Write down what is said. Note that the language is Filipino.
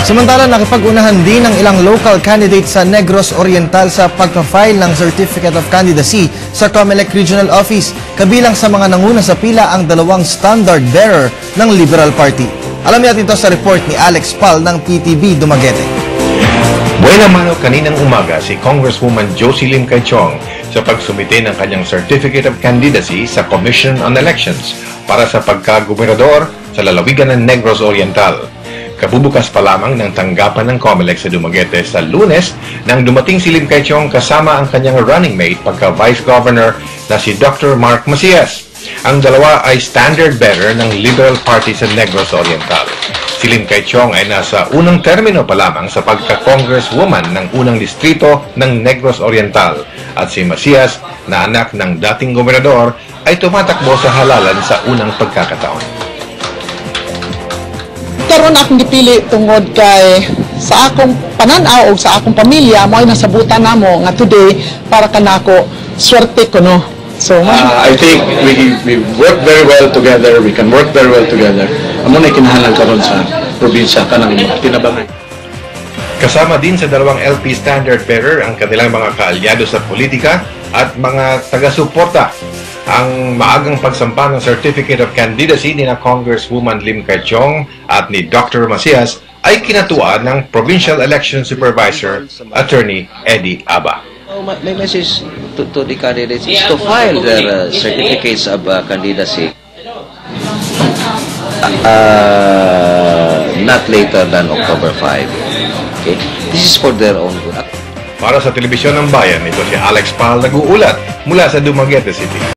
Samantala, nakipag-unahan din ng ilang local candidates sa Negros Oriental sa pagka-file ng Certificate of Candidacy sa COMELEC Regional Office. Kabilang sa mga nanguna sa pila ang dalawang standard bearer ng Liberal Party. Alam natin ito sa report ni Alex Pal ng PTV Dumaguete. Buena mano kaninang umaga si Congresswoman Josie Lim Cayciong sa pagsumite ng kanyang Certificate of Candidacy sa Commission on Elections para sa pagka-gobernador sa lalawigan ng Negros Oriental. Kabubukas pa lamang ng tanggapan ng COMELEC sa Dumaguete sa Lunes nang dumating si Lim Cayciong kasama ang kanyang running mate pagka-Vice Governor na si Dr. Mark Macias. Ang dalawa ay standard bearer ng Liberal Party sa Negros Oriental. Si Lim Cayciong ay nasa unang termino pa lamang sa pagka-congresswoman ng unang distrito ng Negros Oriental at si Macias na anak ng dating gobernador ay tumatakbo sa halalan sa unang pagkakataon. Karon akong gipili tungod kay sa akong pananaw o sa akong pamilya mo ay nasabutan namo nga today para kanako swerte ko no. So I think we work very well together. We can work very well together. Amo na kinahanglan karon sa probinsya kanang tinabangan. Kasama din sa dalawang LP standard bearer ang kanilang mga kaalyado sa politika at mga taga-suporta. Ang maagang pagsampa ng Certificate of Candidacy ni na Congresswoman Lim Cayciong at ni Dr. Macias ay kinatuan ng Provincial Election Supervisor Attorney Eddie Aba. My message to the candidates is to file their certificates of candidacy not later than October 5. Okay? This is for their own good. Para sa Telebisyon ng Bayan, ito si Alex Pal nag-uulat mula sa Dumaguete City.